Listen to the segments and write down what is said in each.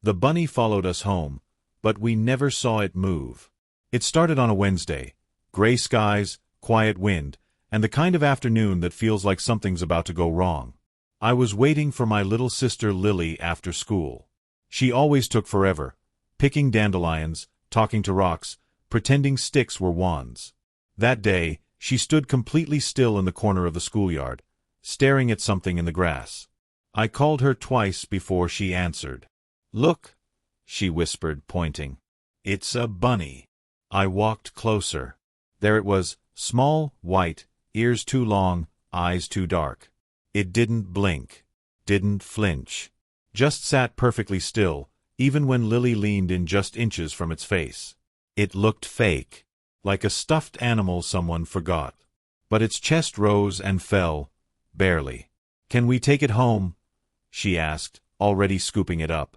The bunny followed us home, but we never saw it move. It started on a Wednesday. Gray skies, quiet wind, and the kind of afternoon that feels like something's about to go wrong. I was waiting for my little sister Lily after school. She always took forever, picking dandelions, talking to rocks, pretending sticks were wands. That day, she stood completely still in the corner of the schoolyard, staring at something in the grass. I called her twice before she answered. "Look," she whispered, pointing. "It's a bunny." I walked closer. There it was, small, white, ears too long, eyes too dark. It didn't blink, didn't flinch, just sat perfectly still, even when Lily leaned in just inches from its face. It looked fake, like a stuffed animal someone forgot. But its chest rose and fell, barely. "Can we take it home?" she asked, already scooping it up.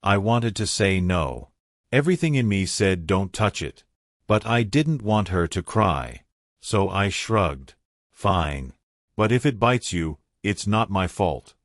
I wanted to say no. Everything in me said don't touch it. But I didn't want her to cry. So I shrugged. "Fine. But if it bites you, it's not my fault."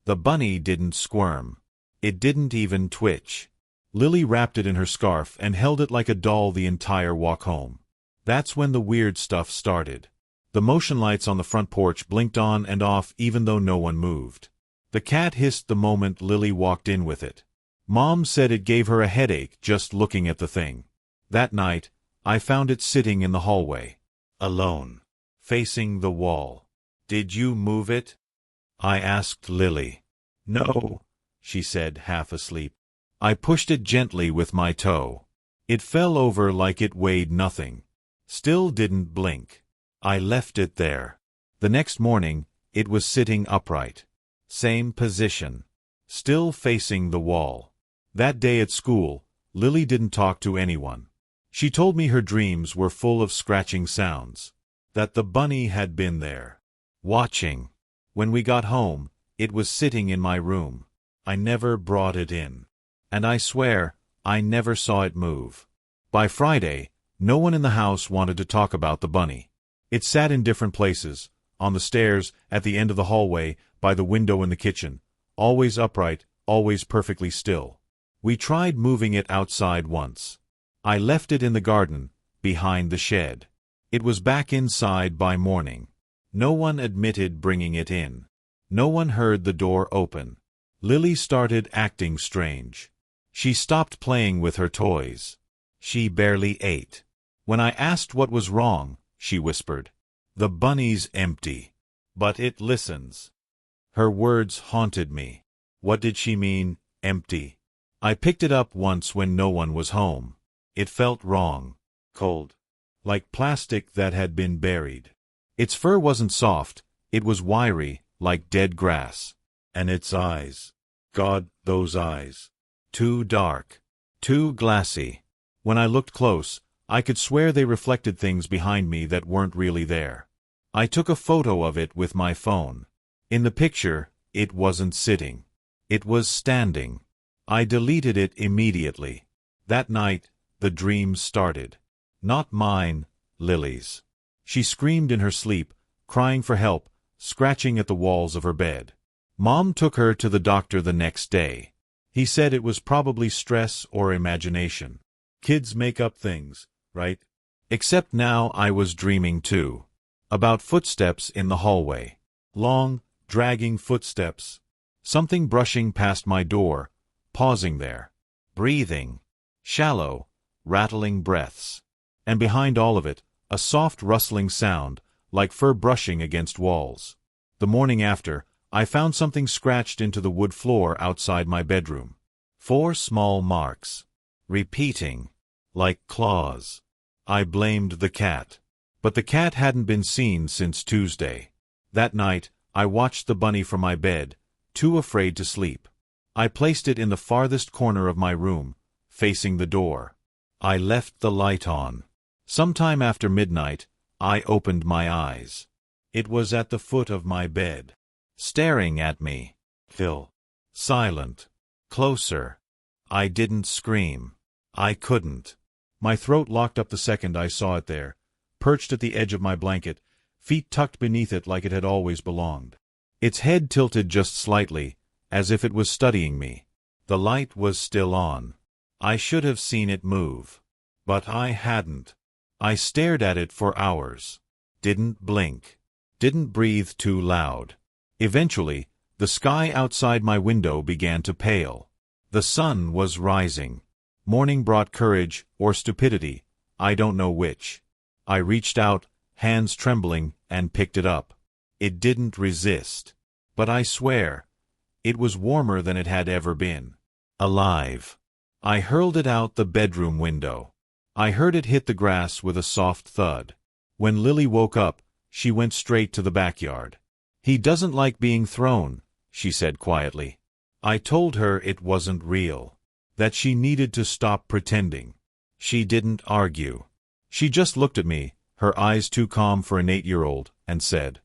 The bunny didn't squirm. It didn't even twitch. Lily wrapped it in her scarf and held it like a doll the entire walk home. That's when the weird stuff started. The motion lights on the front porch blinked on and off even though no one moved. The cat hissed the moment Lily walked in with it. Mom said it gave her a headache just looking at the thing. That night, I found it sitting in the hallway. Alone. Facing the wall. "Did you move it?" I asked Lily. "No," she said, half asleep. I pushed it gently with my toe. It fell over like it weighed nothing. Still didn't blink. I left it there. The next morning, it was sitting upright. Same position. Still facing the wall. That day at school, Lily didn't talk to anyone. She told me her dreams were full of scratching sounds. That the bunny had been there. Watching. When we got home, it was sitting in my room. I never brought it in. And I swear, I never saw it move. By Friday, no one in the house wanted to talk about the bunny. It sat in different places, on the stairs, at the end of the hallway, by the window in the kitchen, always upright, always perfectly still. We tried moving it outside once. I left it in the garden, behind the shed. It was back inside by morning. No one admitted bringing it in. No one heard the door open. Lily started acting strange. She stopped playing with her toys. She barely ate. When I asked what was wrong, she whispered, "The bunny's empty. But it listens." Her words haunted me. What did she mean, empty? I picked it up once when no one was home. It felt wrong. Cold. Like plastic that had been buried. Its fur wasn't soft, it was wiry, like dead grass. And its eyes. God, those eyes. Too dark. Too glassy. When I looked close, I could swear they reflected things behind me that weren't really there. I took a photo of it with my phone. In the picture, it wasn't sitting. It was standing. I deleted it immediately. That night, the dreams started. Not mine, Lily's. She screamed in her sleep, crying for help, scratching at the walls of her bed. Mom took her to the doctor the next day. He said it was probably stress or imagination. Kids make up things, right? Except now I was dreaming too. About footsteps in the hallway. Long, dragging footsteps. Something brushing past my door, pausing there. Breathing. Shallow, rattling breaths. And behind all of it, a soft rustling sound, like fur brushing against walls. The morning after, I found something scratched into the wood floor outside my bedroom. 4 small marks. Repeating. Like claws. I blamed the cat. But the cat hadn't been seen since Tuesday. That night, I watched the bunny from my bed, too afraid to sleep. I placed it in the farthest corner of my room, facing the door. I left the light on. Sometime after midnight, I opened my eyes. It was at the foot of my bed. Staring at me. Still. Silent. Closer. I didn't scream. I couldn't. My throat locked up the second I saw it there, perched at the edge of my blanket, feet tucked beneath it like it had always belonged. Its head tilted just slightly, as if it was studying me. The light was still on. I should have seen it move. But I hadn't. I stared at it for hours. Didn't blink. Didn't breathe too loud. Eventually, the sky outside my window began to pale. The sun was rising. Morning brought courage, or stupidity, I don't know which. I reached out, hands trembling, and picked it up. It didn't resist. But I swear, it was warmer than it had ever been. Alive. I hurled it out the bedroom window. I heard it hit the grass with a soft thud. When Lily woke up, she went straight to the backyard. "He doesn't like being thrown," she said quietly. I told her it wasn't real, that she needed to stop pretending. She didn't argue. She just looked at me, her eyes too calm for an 8-year-old, and said,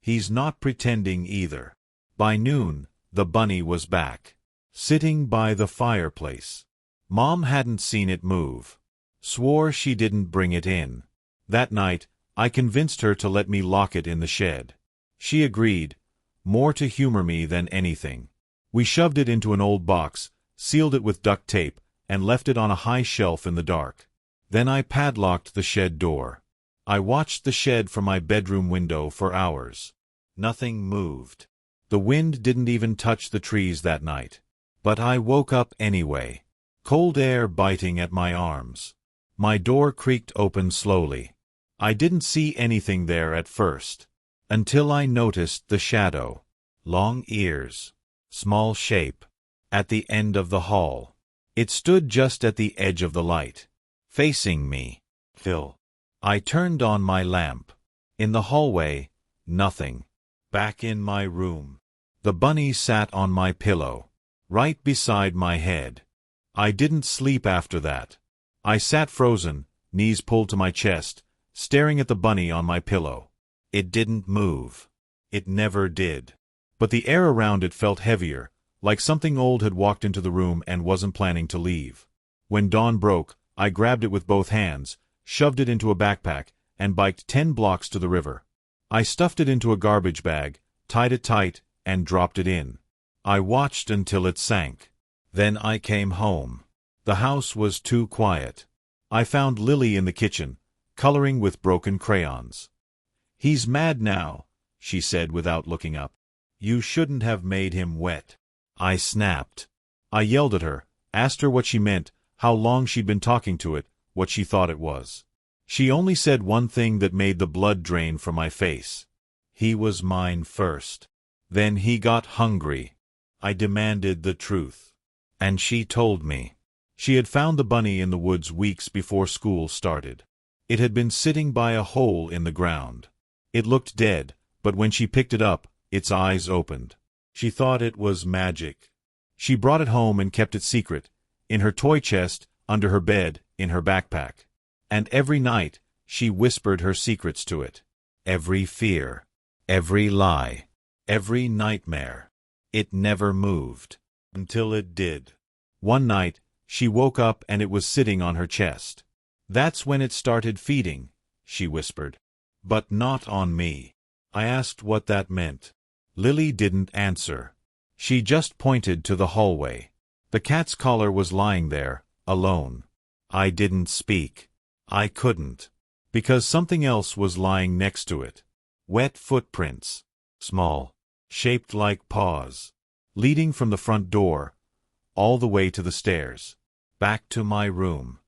"He's not pretending either." By noon, the bunny was back, sitting by the fireplace. Mom hadn't seen it move. Swore she didn't bring it in. That night, I convinced her to let me lock it in the shed. She agreed, more to humor me than anything. We shoved it into an old box, sealed it with duct tape, and left it on a high shelf in the dark. Then I padlocked the shed door. I watched the shed from my bedroom window for hours. Nothing moved. The wind didn't even touch the trees that night. But I woke up anyway. Cold air biting at my arms. My door creaked open slowly. I didn't see anything there at first. Until I noticed the shadow. Long ears. Small shape. At the end of the hall. It stood just at the edge of the light. Facing me. Phil. I turned on my lamp. In the hallway, nothing. Back in my room. The bunny sat on my pillow. Right beside my head. I didn't sleep after that. I sat frozen, knees pulled to my chest, staring at the bunny on my pillow. It didn't move. It never did. But the air around it felt heavier, like something old had walked into the room and wasn't planning to leave. When dawn broke, I grabbed it with both hands, shoved it into a backpack, and biked 10 blocks to the river. I stuffed it into a garbage bag, tied it tight, and dropped it in. I watched until it sank. Then I came home. The house was too quiet. I found Lily in the kitchen, coloring with broken crayons. "He's mad now," she said without looking up. "You shouldn't have made him wet." I snapped. I yelled at her, asked her what she meant, how long she'd been talking to it, what she thought it was. She only said one thing that made the blood drain from my face. "He was mine first. Then he got hungry." I demanded the truth. And she told me. She had found the bunny in the woods weeks before school started. It had been sitting by a hole in the ground. It looked dead, but when she picked it up, its eyes opened. She thought it was magic. She brought it home and kept it secret, in her toy chest, under her bed, in her backpack. And every night, she whispered her secrets to it. Every fear, every lie, every nightmare. It never moved. Until it did. One night, she woke up and it was sitting on her chest. "That's when it started feeding," she whispered. "But not on me." I asked what that meant. Lily didn't answer. She just pointed to the hallway. The cat's collar was lying there, alone. I didn't speak. I couldn't. Because something else was lying next to it. Wet footprints. Small. Shaped like paws. Leading from the front door, all the way to the stairs. Back to my room.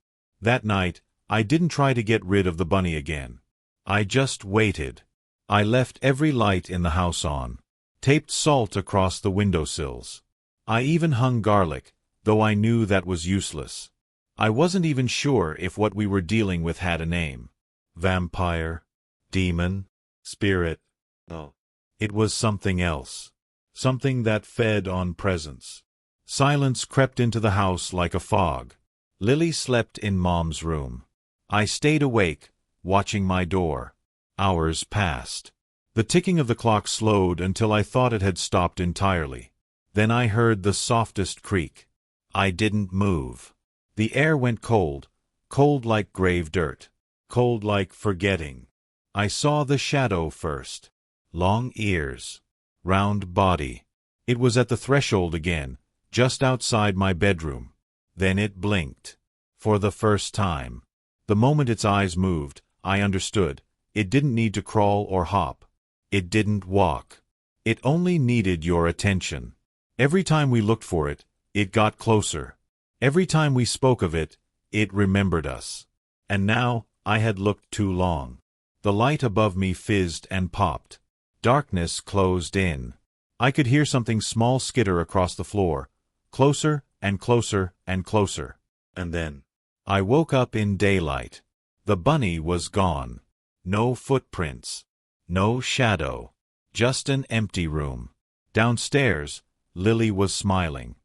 That night, I didn't try to get rid of the bunny again. I just waited. I left every light in the house on. Taped salt across the windowsills. I even hung garlic, though I knew that was useless. I wasn't even sure if what we were dealing with had a name. Vampire? Demon? Spirit? No. It was something else. Something that fed on presence. Silence crept into the house like a fog. Lily slept in Mom's room. I stayed awake, watching my door. Hours passed. The ticking of the clock slowed until I thought it had stopped entirely. Then I heard the softest creak. I didn't move. The air went cold, cold like grave dirt, cold like forgetting. I saw the shadow first. Long ears. Round body. It was at the threshold again, just outside my bedroom. Then it blinked. For the first time. The moment its eyes moved, I understood. It didn't need to crawl or hop. It didn't walk. It only needed your attention. Every time we looked for it, it got closer. Every time we spoke of it, it remembered us. And now, I had looked too long. The light above me fizzed and popped. Darkness closed in. I could hear something small skitter across the floor, closer and closer and closer. And then, I woke up in daylight. The bunny was gone. No footprints. No shadow. Just an empty room. Downstairs, Lily was smiling.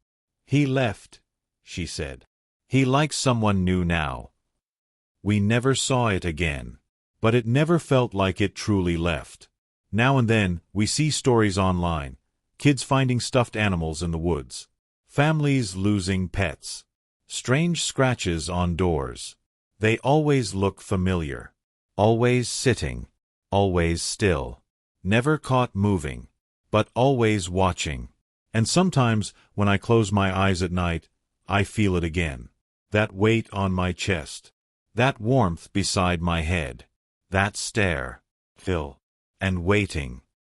"He left," she said. "He likes someone new now." We never saw it again. But it never felt like it truly left. Now and then, we see stories online. Kids finding stuffed animals in the woods. Families losing pets. Strange scratches on doors. They always look familiar. Always sitting. Always still. Never caught moving. But always watching. And sometimes, when I close my eyes at night, I feel it again. That weight on my chest. That warmth beside my head. That stare. Still. And waiting.